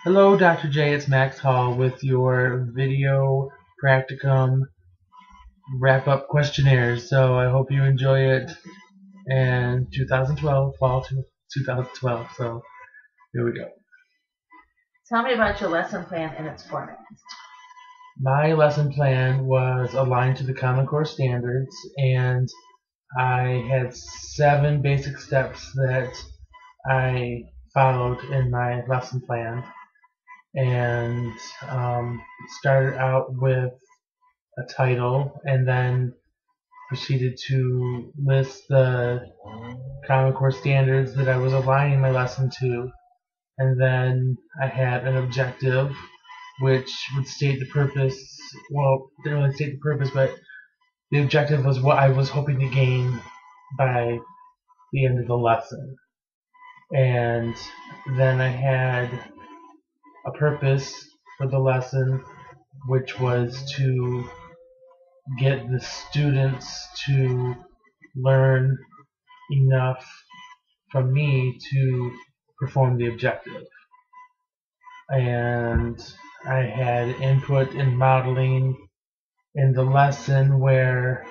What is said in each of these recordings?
Hello, Dr. J. It's Max Hall with your video practicum wrap-up questionnaire. So I hope you enjoy it. And 2012, fall 2012. So here we go. Tell me about your lesson plan and its format. My lesson plan was aligned to the Common Core standards, and I had 7 basic steps that I followed in my lesson plan. And started out with a title and then proceeded to list the Common Core standards that I was aligning my lesson to, and then I had an objective which would state the purpose. Well, didn't really state the purpose, but the objective was what I was hoping to gain by the end of the lesson. And then I had a purpose for the lesson, which was to get the students to learn enough from me to perform the objective. And I had input in modeling in the lesson where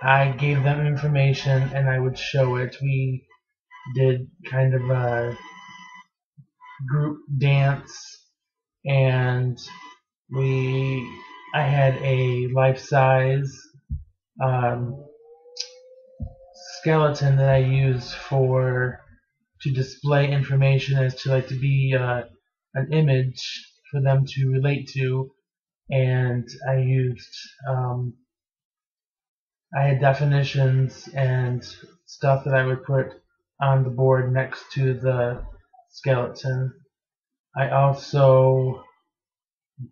I gave them information and I would show it. We did kind of a group dance, and I had a life-size skeleton that I used to display information as to be an image for them to relate to, and I used I had definitions and stuff that I would put on the board next to the skeleton. I also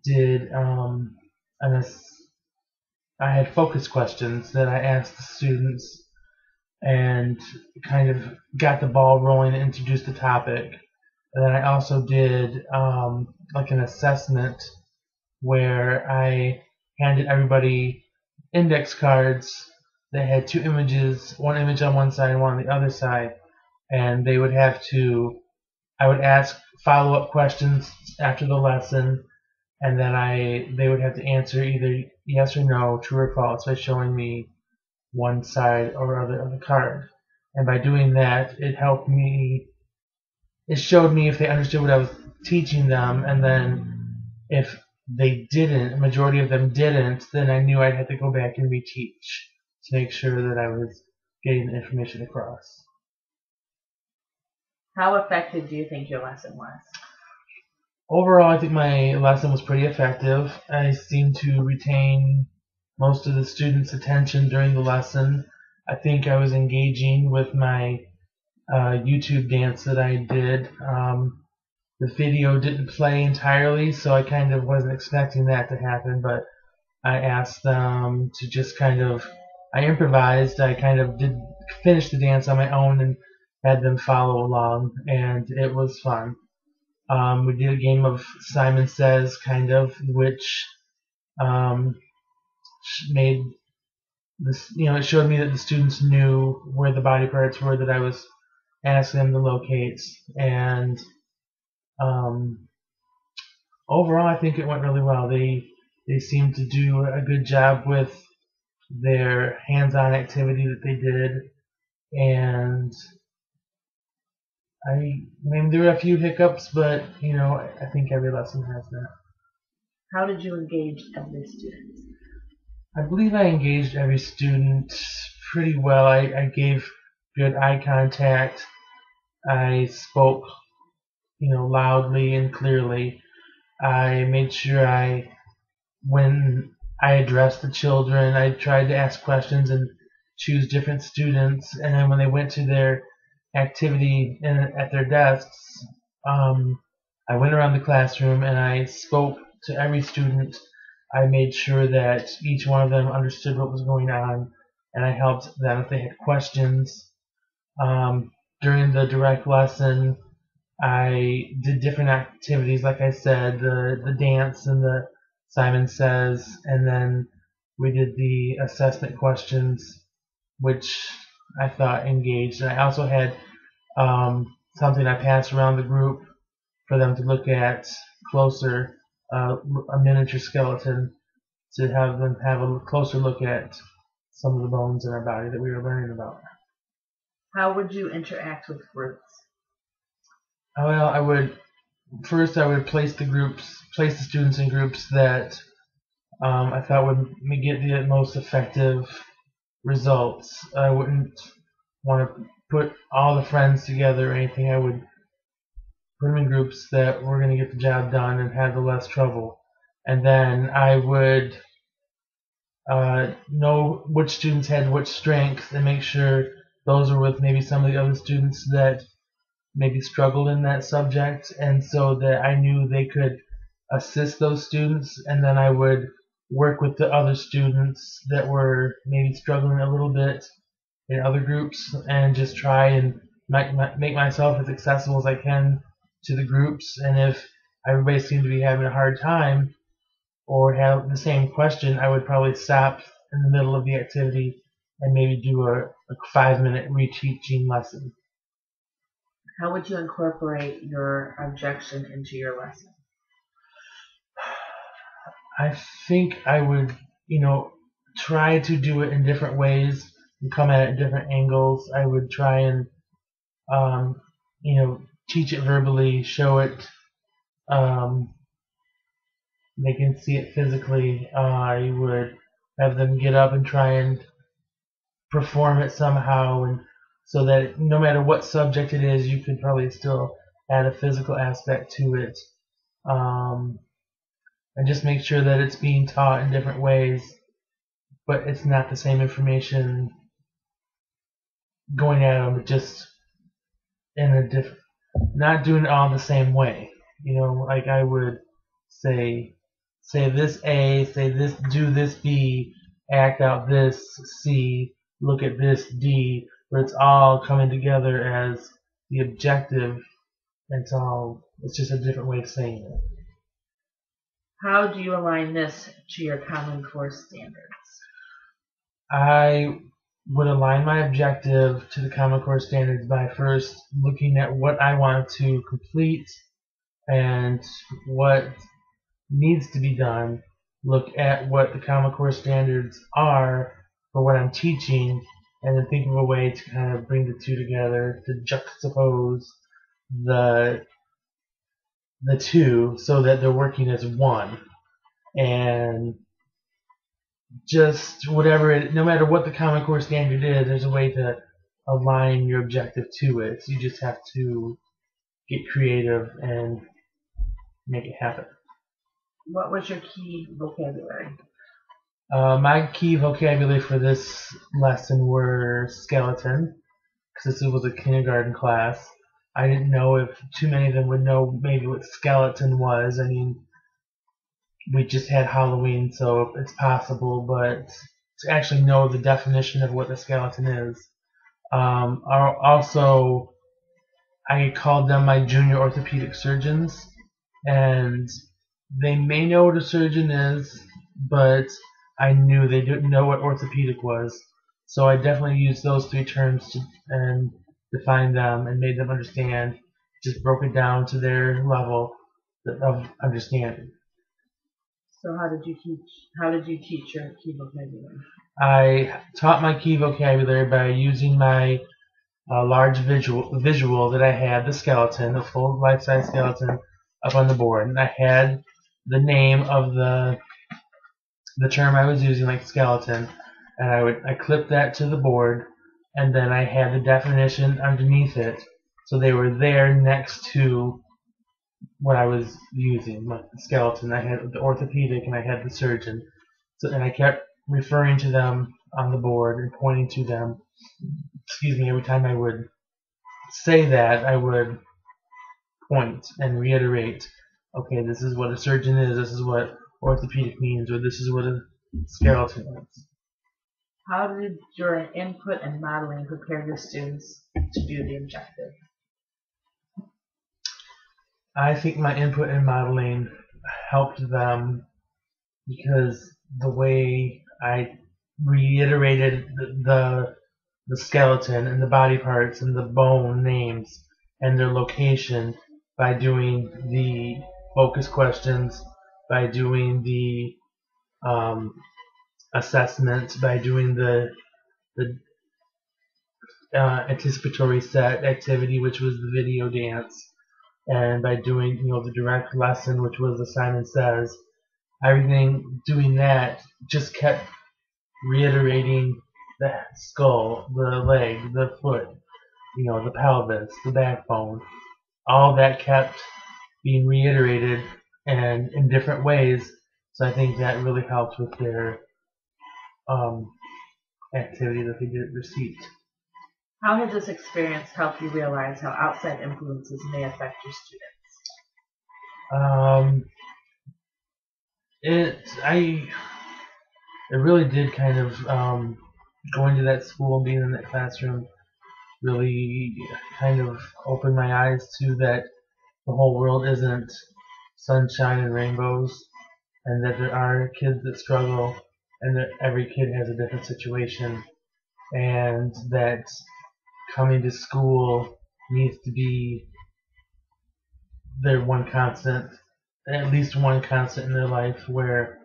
did I had focus questions that I asked the students and kind of got the ball rolling and introduced the topic. And then I also did an assessment where I handed everybody index cards that had 2 images, one image on one side and one on the other side, and they would have to, I would ask follow-up questions after the lesson, and then they would have to answer either yes or no, true or false, by showing me one side or other of the card. And by doing that, it showed me if they understood what I was teaching them, and then if they didn't, a majority of them didn't, then I knew I'd have to go back and reteach to make sure that I was getting the information across. How effective do you think your lesson was? Overall, I think my lesson was pretty effective. I seemed to retain most of the students' attention during the lesson. I think I was engaging with my YouTube dance that I did. The video didn't play entirely, so I kind of wasn't expecting that to happen, but I asked them to just I improvised. I kind of did finish the dance on my own and had them follow along, and it was fun. We did a game of Simon Says, which made this, it showed me that the students knew where the body parts were that I was asking them to locate, and overall, I think it went really well. They seemed to do a good job with their hands-on activity that they did, and there were a few hiccups, but I think every lesson has that. How did you engage every student? I believe I engaged every student pretty well. I gave good eye contact. I spoke, loudly and clearly. I made sure when I addressed the children, I tried to ask questions and choose different students. And then when they went to their activity at their desks, I went around the classroom and I spoke to every student. I made sure that each one of them understood what was going on, and I helped them if they had questions. During the direct lesson, I did different activities, like I said, the dance and the Simon Says, and then we did the assessment questions, which I thought engaged. And I also had something I passed around the group for them to look at closer, a miniature skeleton, to have them have a closer look at some of the bones in our body that we were learning about. How would you interact with groups? Well, I would place the students in groups that I thought would get the most effective results. I wouldn't want to put all the friends together or anything. I would put them in groups that were going to get the job done and have the less trouble. And then I would know which students had which strengths and make sure those were with maybe some of the other students that maybe struggled in that subject, and so that I knew they could assist those students, and then I would work with the other students that were maybe struggling a little bit in other groups and just try and make myself as accessible as I can to the groups. And if everybody seemed to be having a hard time or have the same question, I would probably stop in the middle of the activity and maybe do a 5-minute reteaching lesson. How would you incorporate your objection into your lesson? I think I would, try to do it in different ways and come at it at different angles. I would try and, teach it verbally, show it, they can see it physically. I would have them get up and try and perform it somehow, and so that no matter what subject it is, you could probably still add a physical aspect to it, and just make sure that it's being taught in different ways, but it's not the same information going at them, just in a different, not doing it all the same way. Like I would say this A, say this, do this B, act out this C, look at this D, but it's all coming together as the objective. It's just a different way of saying it. How do you align this to your Common Core standards? I would align my objective to the Common Core standards by first looking at what I want to complete and what needs to be done. Look at what the Common Core standards are for what I'm teaching, and then think of a way to kind of bring the two together, to juxtapose the two so that they're working as one. And just no matter what the Common Core standard is, there's a way to align your objective to it. So you just have to get creative and make it happen. What was your key vocabulary? My key vocabulary for this lesson were skeleton, because this was a kindergarten class. I didn't know if too many of them would know maybe what skeleton was. I mean, we just had Halloween, so it's possible, but to actually know the definition of what the skeleton is. Also, I called them my junior orthopedic surgeons, and they may know what a surgeon is, but I knew they didn't know what orthopedic was. So I definitely used those three terms and defined them and made them understand, just broke it down to their level of understanding. So how did you teach your key vocabulary? I taught my key vocabulary by using my large visual that I had, the skeleton, a full life-size skeleton, up on the board, and I had the name of the term I was using, like skeleton, and I clipped that to the board, and then I had the definition underneath it, so they were there next to what I was using, like the skeleton. I had the orthopedic and I had the surgeon, and I kept referring to them on the board and pointing to them. Every time I would say that, I would point and reiterate, okay, this is what a surgeon is, this is what orthopedic means, or this is what a skeleton is. How did your input and modeling prepare your students to do the objective? I think my input and modeling helped them because the way I reiterated the skeleton and the body parts and the bone names and their location by doing the focus questions, by doing the um, assessments, by doing the anticipatory set activity, which was the video dance, and by doing the direct lesson, which was the Simon Says. Everything doing that just kept reiterating the skull, the leg, the foot, the pelvis, the backbone. All that kept being reiterated and in different ways. So I think that really helped with their um, activity that they did at receipt. How has this experience helped you realize how outside influences may affect your students? Um, it really did kind of going to that school and being in that classroom really kind of opened my eyes to that the whole world isn't sunshine and rainbows, and that there are kids that struggle, and that every kid has a different situation, and that coming to school needs to be their one constant, at least one constant in their life, where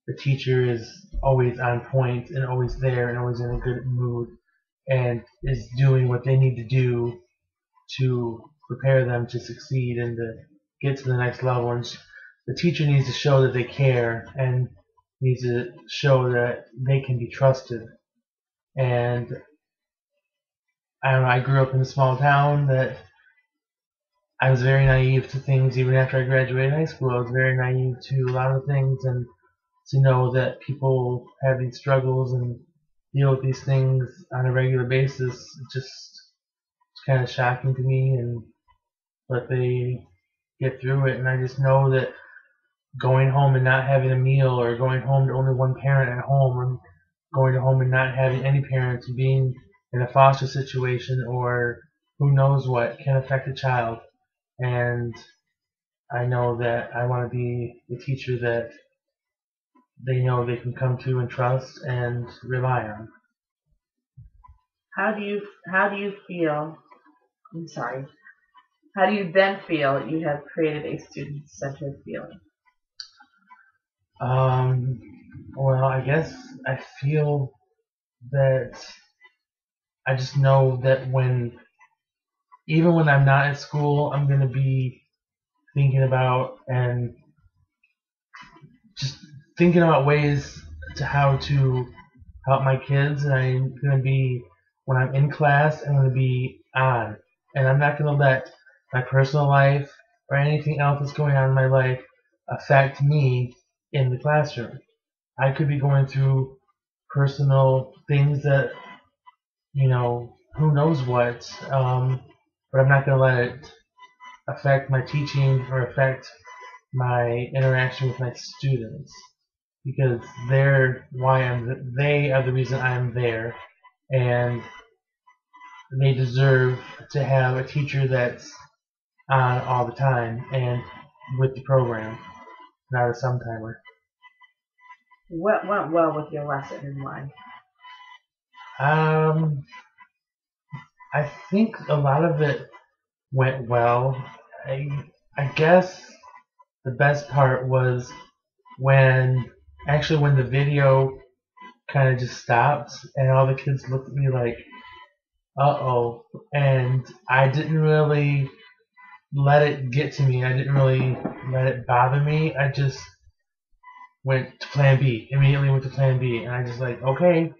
the teacher is always on point and always there and always in a good mood and is doing what they need to do to prepare them to succeed and to get to the next level. And the teacher needs to show that they care and needs to show that they can be trusted. And I don't know, I grew up in a small town that I was very naive to things even after I graduated high school. I was very naive to a lot of things, and to know that people have these struggles and deal with these things on a regular basis, it's kind of shocking to me, and but they get through it. And I just know that going home and not having a meal, or going home to only one parent at home, or going to home and not having any parents, being in a foster situation, or who knows what, can affect a child. And I know that I want to be the teacher that they know they can come to and trust and rely on. How do you feel? I'm sorry. How do you then feel you have created a student-centered feeling? Um, well, I guess I feel that I just know that even when I'm not at school, I'm going to be thinking about and just thinking about ways to how to help my kids. And I'm going to be, when I'm in class, I'm going to be on. And I'm not going to let my personal life or anything else that's going on in my life affect me in the classroom. I could be going through personal things that, who knows what, but I'm not going to let it affect my teaching or affect my interaction with my students, because they are the reason I'm there, and they deserve to have a teacher that's on all the time and with the program, not a sometimer. What went well with your lesson and why? Um, I think a lot of it went well. I, I guess the best part was when when the video kind of just stopped and all the kids looked at me like, uh-oh, and I didn't really let it get to me. I didn't really let it bother me. I just went to plan B, immediately went to plan B, and I just like, okay,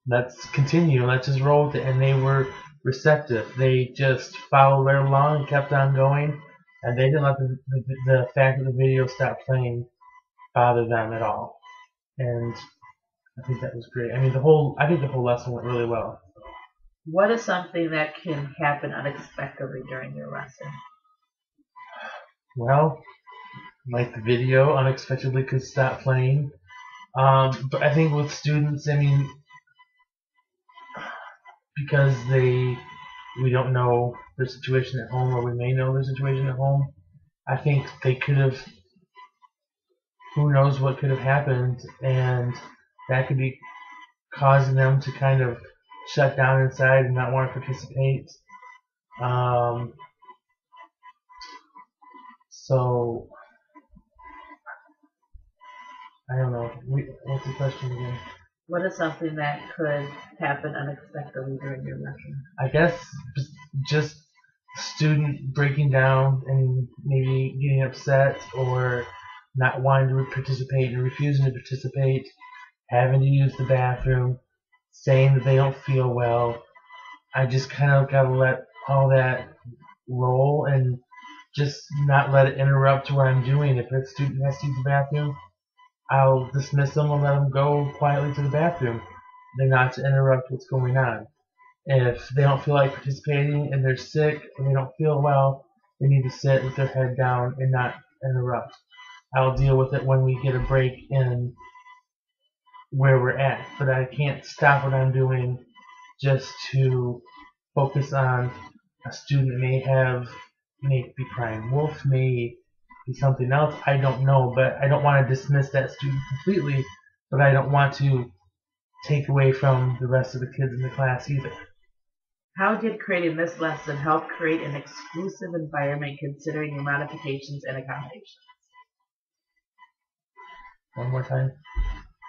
let's continue, let's just roll with it. And they were receptive. They just followed right along and kept on going, and they didn't let the fact that the video stopped playing bother them at all. And I think that was great. I think the whole lesson went really well. What is something that can happen unexpectedly during your lesson? Well, like the video unexpectedly could stop playing. But I think with students, because we don't know their situation at home, or we may know their situation at home, I think they could have, who knows what could have happened, and that could be causing them to kind of shut down inside and not want to participate. Um, So I don't know. What's the question again? What is something that could happen unexpectedly during your lesson? I guess just student breaking down and maybe getting upset or not wanting to participate and refusing to participate, having to use the bathroom, saying that they don't feel well. I just kind of gotta let all that roll and just not let it interrupt what I'm doing. If a student has to use the bathroom, I'll dismiss them and let them go quietly to the bathroom. They're not to interrupt what's going on. If they don't feel like participating and they're sick and they don't feel well, they need to sit with their head down and not interrupt. I'll deal with it when we get a break in where we're at, but I can't stop what I'm doing just to focus on a student may be crying wolf, may be something else. I don't know, but I don't want to dismiss that student completely, but I don't want to take away from the rest of the kids in the class either. How did creating this lesson help create an exclusive environment considering your modifications and accommodations? One more time.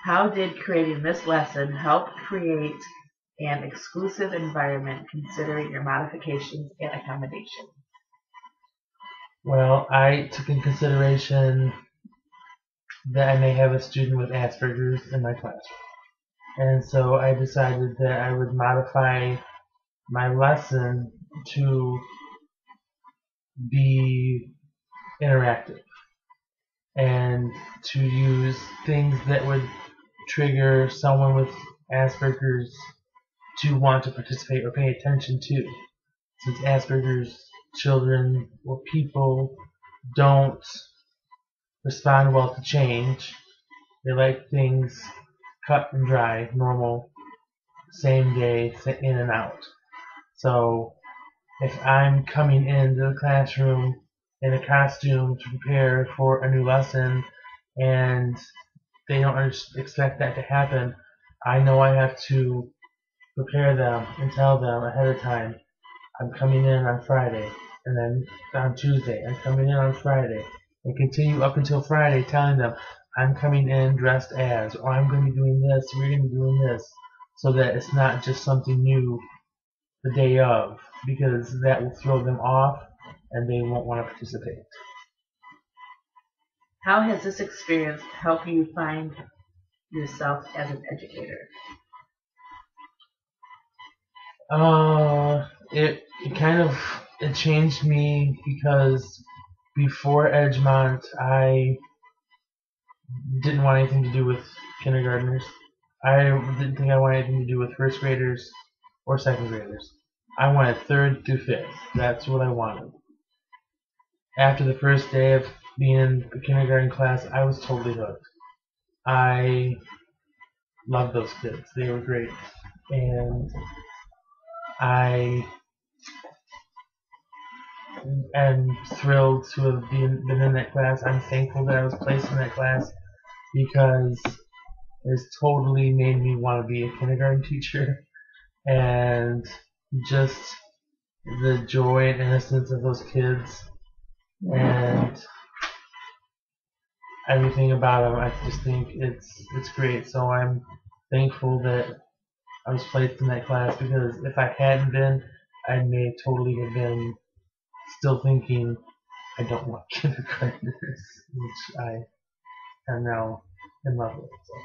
How did creating this lesson help create an exclusive environment considering your modifications and accommodations? Well, I took in consideration that I may have a student with Asperger's in my classroom. And so I decided that I would modify my lesson to be interactive and to use things that would trigger someone with Asperger's to want to participate or pay attention to. Since Asperger's children or people don't respond well to change, they like things cut and dry, normal, same day, in and out. So if I'm coming into the classroom in a costume to prepare for a new lesson and they don't expect that to happen, I know I have to prepare them and tell them ahead of time, I'm coming in on Friday, and then on Tuesday, I'm coming in on Friday, and continue up until Friday telling them, I'm coming in dressed as, or I'm going to be doing this, we're going to be doing this, so that it's not just something new the day of, because that will throw them off and they won't want to participate. How has this experience helped you find yourself as an educator? It kind of it changed me because before Edgemont I didn't want anything to do with kindergartners. I didn't think I wanted anything to do with first graders or second graders. I wanted third through fifth. That's what I wanted. After the first day of being in the kindergarten class, I was totally hooked. I loved those kids. They were great. And I am thrilled to have been in that class. I'm thankful that I was placed in that class because it's totally made me want to be a kindergarten teacher. And just the joy and innocence of those kids and everything about them, I just think it's great. So I'm thankful that I was placed in that class because if I hadn't been, I may totally have been still thinking I don't want kindergartners, which I am now in love with. So.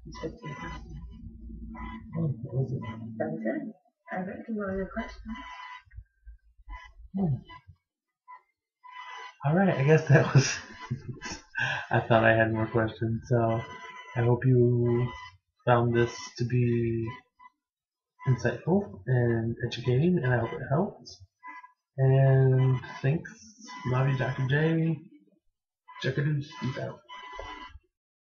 It's 15 questions. Oh, that was it. That was it. I read through all your questions. Alright, I guess that was. I thought I had more questions, so I hope you found this to be insightful and educating, and I hope it helped. And thanks. Love you, Dr. J. Check it out.